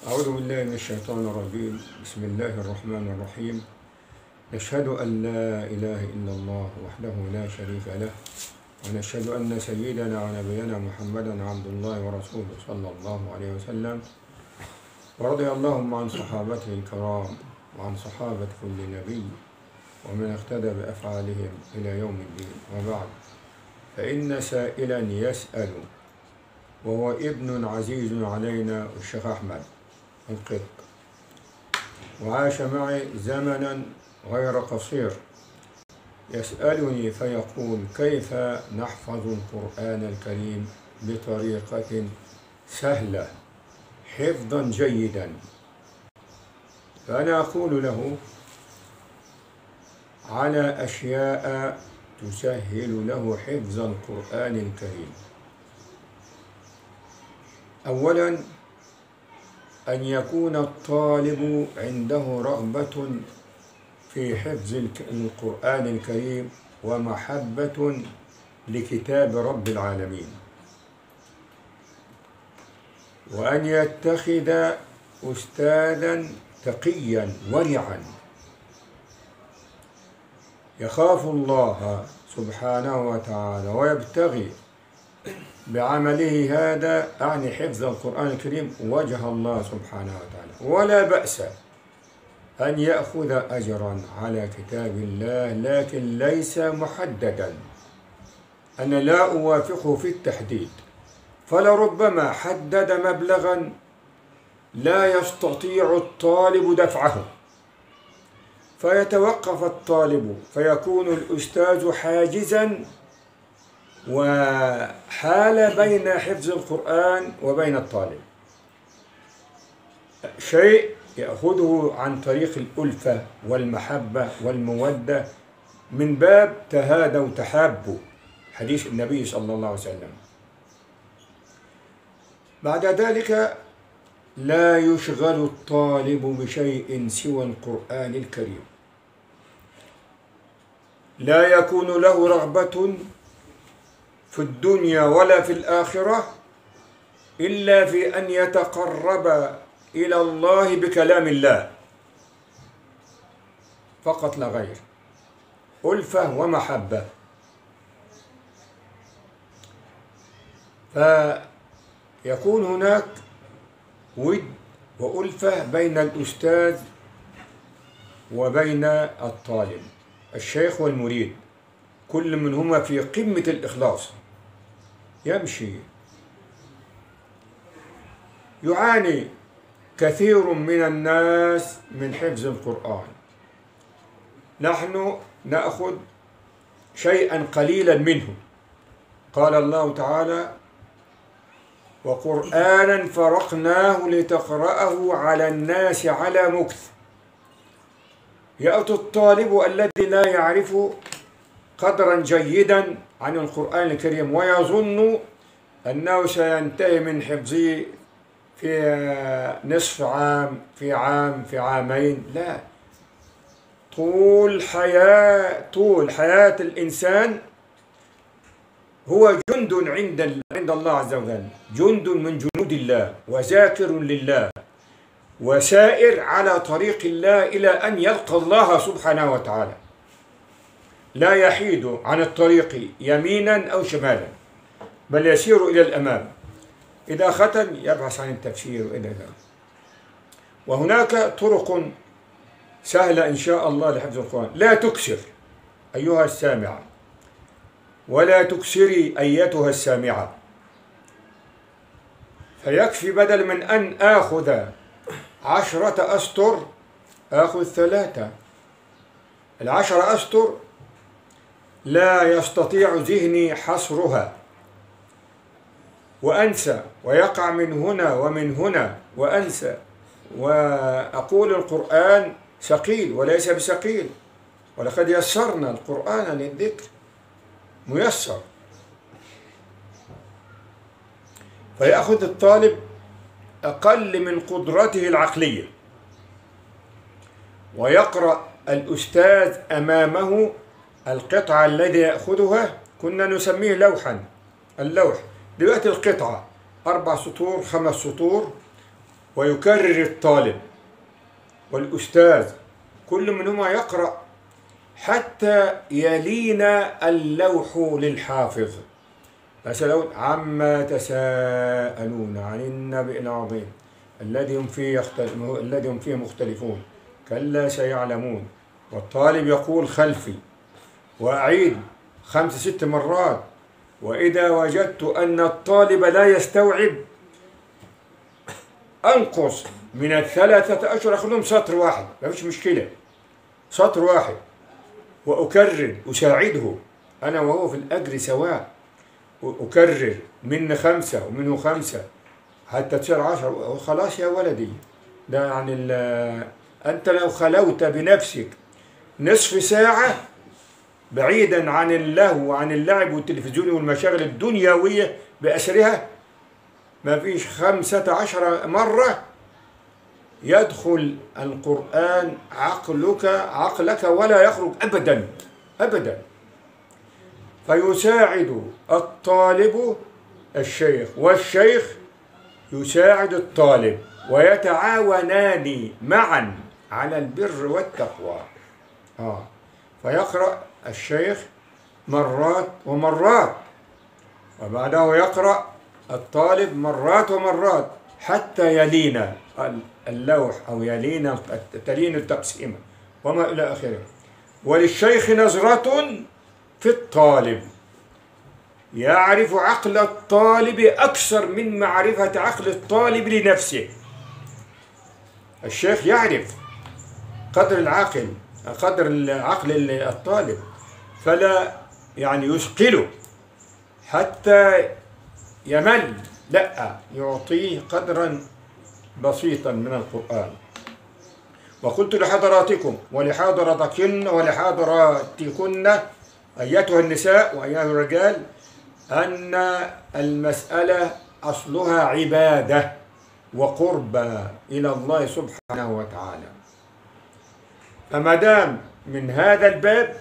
أعوذ بالله من الشيطان الرجيم. بسم الله الرحمن الرحيم. نشهد أن لا إله إلا الله وحده لا شريك له، ونشهد أن سيدنا ونبينا محمدا عبد الله ورسوله صلى الله عليه وسلم. ورضي اللهم عن صحابته الكرام وعن صحابة كل نبي ومن اقتدى بأفعالهم إلى يوم الدين. وبعد، فإن سائلا يسأل وهو ابن عزيز علينا، الشيخ أحمد القط، وعاش معي زمنا غير قصير، يسألني فيقول: كيف نحفظ القرآن الكريم بطريقة سهلة حفظا جيدا؟ فأنا أقول له على أشياء تسهل له حفظ القرآن الكريم. أولا، أن يكون الطالب عنده رغبة في حفظ القرآن الكريم ومحبة لكتاب رب العالمين، وأن يتخذ أستاذا تقيا ورعا يخاف الله سبحانه وتعالى ويبتغي بعمله هذا، أعني حفظ القرآن الكريم، وجه الله سبحانه وتعالى. ولا بأس أن يأخذ أجرا على كتاب الله، لكن ليس محددا. أنا لا أوافقه في التحديد، فلربما حدد مبلغا لا يستطيع الطالب دفعه، فيتوقف الطالب، فيكون الأستاذ حاجزا وحال بين حفظ القرآن وبين الطالب. شيء يأخذه عن طريق الألفة والمحبة والمودة، من باب تهادوا تحابوا، حديث النبي صلى الله عليه وسلم. بعد ذلك لا يشغل الطالب بشيء سوى القرآن الكريم، لا يكون له رغبة في الدنيا ولا في الآخرة إلا في أن يتقرب إلى الله بكلام الله فقط لا غير، ألفة ومحبة. فيكون هناك ود وألفة بين الأستاذ وبين الطالب، الشيخ والمريد، كل منهما في قمة الإخلاص يمشي. يعاني كثير من الناس من حفظ القرآن، نحن نأخذ شيئا قليلا منه. قال الله تعالى: وقرآنا فرقناه لتقرأه على الناس على مكث. يأتي الطالب الذي لا يعرف قدرا جيدا عن القرآن الكريم ويظن أنه سينتهي من حفظه في نصف عام، في عام، في عامين. لا، طول حياة الإنسان هو جند عند الله عز وجل، جند من جنود الله، وذاكر لله، وسائر على طريق الله إلى أن يلقى الله سبحانه وتعالى، لا يحيد عن الطريق يمينا أو شمالا، بل يسير إلى الأمام. إذا ختم يبحث عن التفسير وإلى ذلك. وهناك طرق سهلة إن شاء الله لحفظ القرآن. لا تكسر أيها السامع، ولا تكسري أيتها السامعة، فيكفي بدل من أن آخذ 10 أسطر آخذ 3. 10 أسطر لا يستطيع ذهني حصرها، وأنسى، ويقع من هنا ومن هنا وأنسى، وأقول القرآن ثقيل وليس بثقيل، ولقد يسرنا القرآن للذكر، ميسر. فيأخذ الطالب أقل من قدرته العقلية، ويقرأ الأستاذ أمامه القطعة الذي يأخذها. كنا نسميه لوحا، اللوح. دلوقتي القطعة 4 سطور 5 سطور ويكرر الطالب والأستاذ كل منهما يقرأ حتى يلين اللوح للحافظ. مثلا عما تساءلون عن النبأ العظيم الذي هم فيه مختلفون كلا سيعلمون. والطالب يقول خلفي وأعيد 5 6 مرات. وإذا وجدت أن الطالب لا يستوعب أنقص من 3 أشهر أخذهم سطر واحد، ما فيش مشكلة، سطر واحد، وأكرر أساعده أنا وهو في الأجر سواء. أكرر من 5 ومنه 5 حتى تصير 10 وخلاص يا ولدي. ده يعني أنت لو خلوت بنفسك نصف ساعة بعيدا عن اللهو وعن اللعب والتلفزيون والمشاغل الدنيوية بأسرها، ما فيش 15 مرة يدخل القرآن عقلك ولا يخرج أبدا أبدا. فيساعد الطالب الشيخ والشيخ يساعد الطالب ويتعاونان معا على البر والتقوى. فيقرأ الشيخ مرات ومرات، وبعده يقرأ الطالب مرات ومرات حتى يلين اللوح أو تلين التقسيمة وما إلى آخره. وللشيخ نظرة في الطالب، يعرف عقل الطالب أكثر من معرفة عقل الطالب لنفسه. الشيخ يعرف قدر العقل الطالب، فلا يعني يثقله حتى يمل، لا، يعطيه قدرا بسيطا من القرآن. وقلت لحضراتكم ولحضراتكن أيتها النساء وأيها الرجال أن المسألة أصلها عبادة وقربى إلى الله سبحانه وتعالى. فما دام من هذا الباب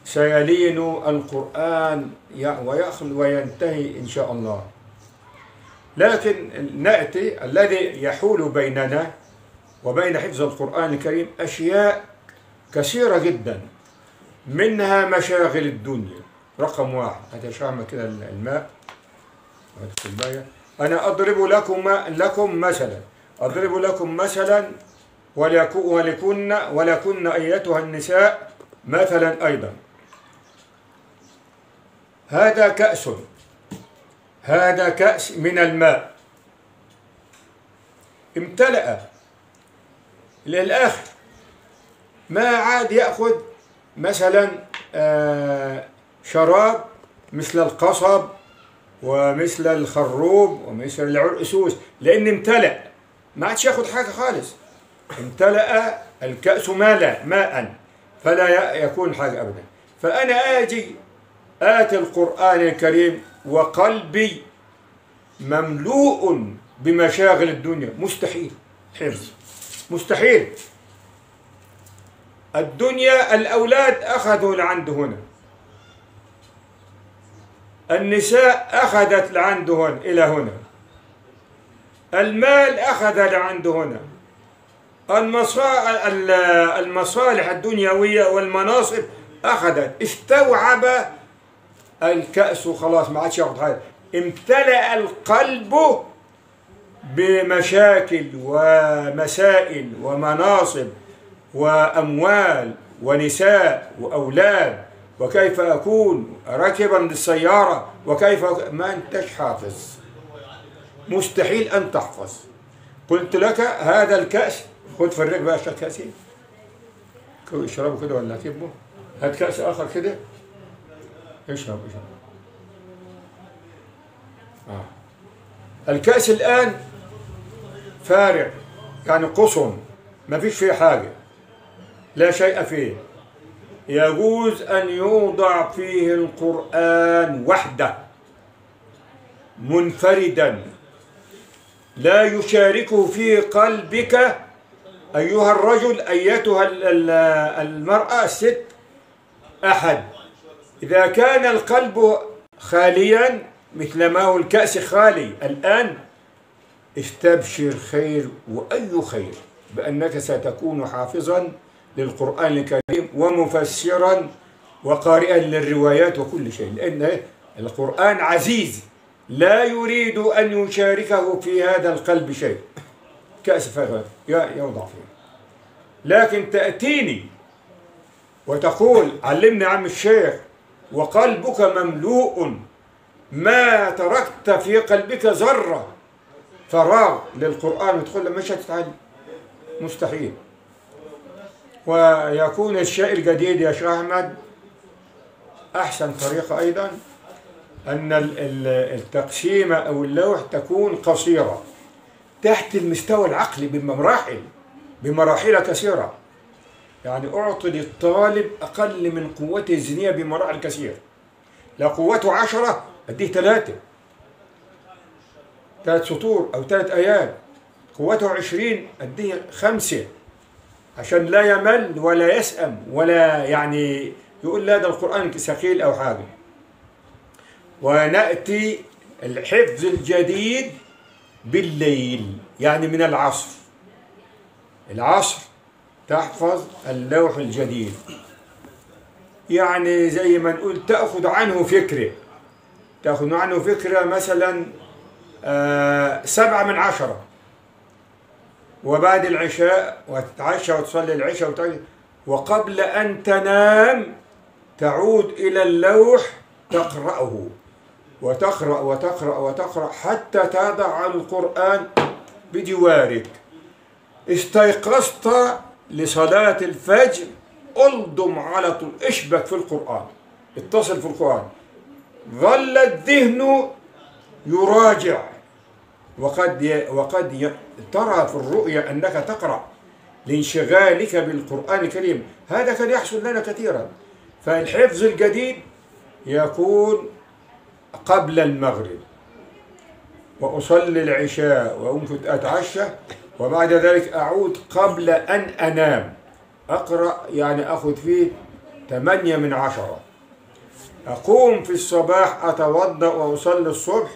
سيلين القرآن وينتهي إن شاء الله. لكن نأتي الذي يحول بيننا وبين حفظ القرآن الكريم أشياء كثيرة جدا، منها مشاغل الدنيا. رقم 1، هتشعم كده الماء أنا أضرب لكم مثلا ولكن أيتها النساء مثلا أيضا. هذا كأس من الماء امتلأ للآخر، ما عاد يأخذ مثلا شراب مثل القصب ومثل الخروب ومثل العرقسوس، لأن امتلأ، ما عادش ياخذ حاجة خالص. امتلأ الكأس ماء فلا يكون حاجة أبدا. فأنا آتي القرآن الكريم وقلبي مملوء بمشاغل الدنيا، مستحيل حفظ، مستحيل. الدنيا الأولاد أخذوا لعند هنا، النساء أخذت لعند هنا إلى هنا، المال أخذ لعند هنا، المصالح الدنيوية والمناصب أخذت، استوعب الكأس خلاص ما عادش ياخذ حاجة. امتلأ القلب بمشاكل ومسائل ومناصب وأموال ونساء وأولاد، وكيف أكون راكبا للسيارة، وكيف ما أنتش حافظ، مستحيل أن تحفظ. قلت لك هذا الكأس، خذ فرق بقى كأسين، اشربوا كده ولا كبه، هات كأس آخر كده، اشرب. الكأس الآن فارغ، يعني قصن، ما فيش فيه حاجة، لا شيء فيه. يجوز أن يوضع فيه القرآن وحده منفردا، لا يشاركه في قلبك أيها الرجل، أيتها المرأة، الست، أحد. إذا كان القلب خاليا مثل ما هو الكأس خالي الآن، استبشر خير وأي خير بأنك ستكون حافظا للقرآن الكريم ومفسرا وقارئا للروايات وكل شيء، لأن القرآن عزيز لا يريد أن يشاركه في هذا القلب شيء كأس يوضع فيه. لكن تأتيني وتقول علمني عم الشيخ وقلبك مملوء ما تركت في قلبك ذرة فراغ للقرآن وتقول مش هتتعلم، مستحيل. ويكون الشيء الجديد يا شيخ أحمد أحسن طريقة أيضا أن التقسيمة أو اللوح تكون قصيرة تحت المستوى العقلي بمراحل كثيرة. يعني أعطي للطالب أقل من قوته الذهنية بمراحل كثيرة. لو قوته 10 أديه 3 سطور أو 3 آيات، قوته 20 أديه 5 عشان لا يمل ولا يسأم ولا يعني يقول لا ده القرآن ثقيل أو حاجة. ونأتي الحفظ الجديد بالليل، يعني من العصر تحفظ اللوح الجديد، يعني زي ما نقول تأخذ عنه فكرة مثلا 7/10، وبعد العشاء وتتعشى وتصلي العشاء وقبل أن تنام تعود إلى اللوح تقرأه وتقرأ حتى تضع القرآن بجوارك. استيقظت لصلاة الفجر ألضم على طول، اشبك في القرآن، اتصل في القرآن، ظل الذهن يراجع، وقد ترى في الرؤيا أنك تقرأ لانشغالك بالقرآن الكريم. هذا كان يحصل لنا كثيرا. فالحفظ الجديد يكون قبل المغرب، وأصلي العشاء وأمكن أتعشى، وبعد ذلك أعود قبل أن أنام أقرأ، يعني أخذ فيه 8/10. أقوم في الصباح أتوضأ وأصلي الصبح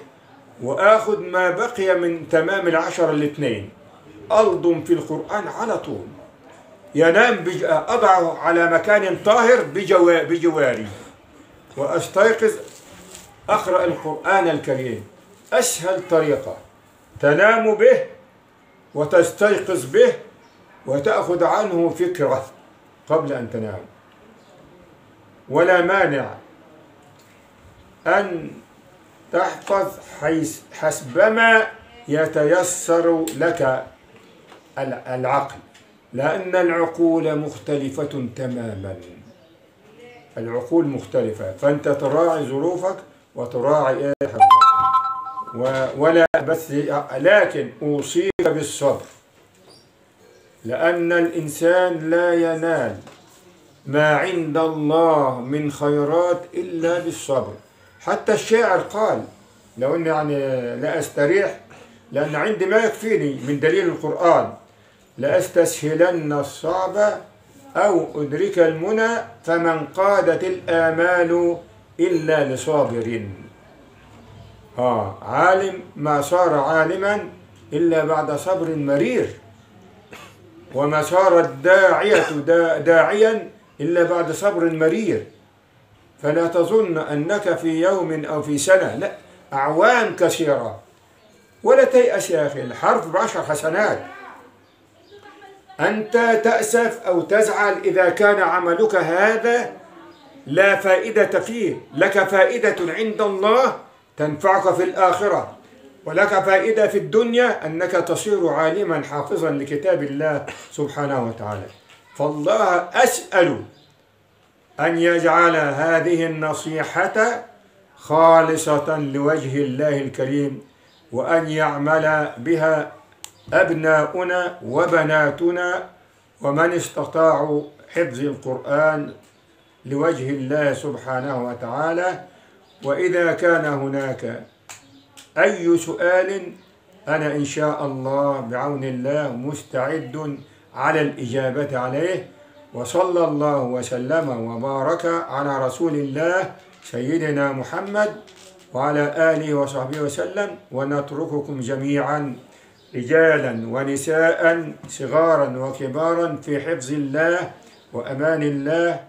وآخذ ما بقي من تمام 10 ل2، ألضم في القرآن على طول. ينام أضعه على مكان طاهر بجواري وأستيقظ أقرأ القرآن الكريم. أسهل طريقة تنام به وتستيقظ به وتأخذ عنه فكرة قبل أن تنام. ولا مانع أن تحفظ حسبما يتيسر لك العقل، لأن العقول مختلفة تماما، العقول مختلفة، فأنت تراعي ظروفك وتراعي حفظك. ولا بس، لكن أوصيك بالصبر، لأن الإنسان لا ينال ما عند الله من خيرات إلا بالصبر. حتى الشاعر قال لو أني يعني لا أستريح لأن عندي ما يكفيني من دليل القرآن لأستسهلن الصعب أو أدرك المنى، فمن قادت الآمال إلا لصابر. عالم ما صار عالما إلا بعد صبر مرير، وما صار الداعية داعيا إلا بعد صبر مرير. فلا تظن أنك في يوم أو في سنة، لا، أعوام كثيرة. ولا تيأس يا أخي، الحرف ب10 حسنات. أنت تأسف أو تزعل إذا كان عملك هذا لا فائدة فيه، لك فائدة عند الله تنفعك في الآخرة، ولك فائدة في الدنيا أنك تصير عالما حافظا لكتاب الله سبحانه وتعالى. فالله أسأل أن يجعل هذه النصيحة خالصة لوجه الله الكريم، وأن يعمل بها أبناؤنا وبناتنا ومن استطاعوا حفظ القرآن لوجه الله سبحانه وتعالى. وإذا كان هناك أي سؤال أنا إن شاء الله بعون الله مستعد على الإجابة عليه. وصلى الله وسلم وبارك على رسول الله سيدنا محمد وعلى آله وصحبه وسلم، ونترككم جميعا رجالا ونساء صغارا وكبارا في حفظ الله وأمان الله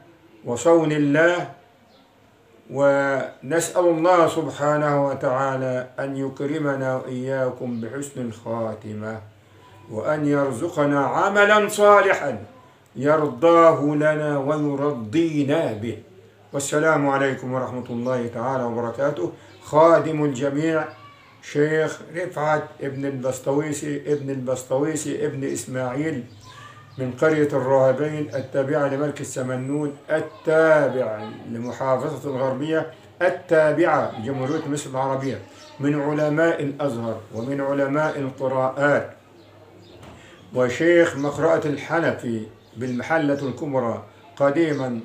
وصون الله. ونسأل الله سبحانه وتعالى أن يكرمنا وإياكم بحسن الخاتمة، وأن يرزقنا عملا صالحا يرضاه لنا ويرضينا به. والسلام عليكم ورحمة الله تعالى وبركاته. خادم الجميع شيخ رفعت ابن البسطويسي ابن إسماعيل من قرية الراهبين التابعة لمركز سمنود التابع لمحافظة الغربية التابعة لجمهورية مصر العربية، من علماء الأزهر ومن علماء القراءات، وشيخ مقرأة الحنفي بالمحلة الكبرى قديما،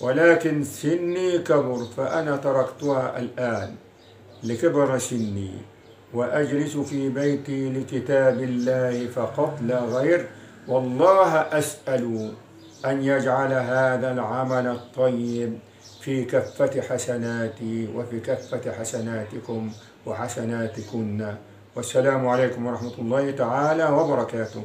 ولكن سني كبر فأنا تركتها الآن لكبر سني، وأجلس في بيتي لكتاب الله فقط لا غير. والله أسأل أن يجعل هذا العمل الطيب في كفة حسناتي وفي كفة حسناتكم وحسناتكن. والسلام عليكم ورحمة الله تعالى وبركاته.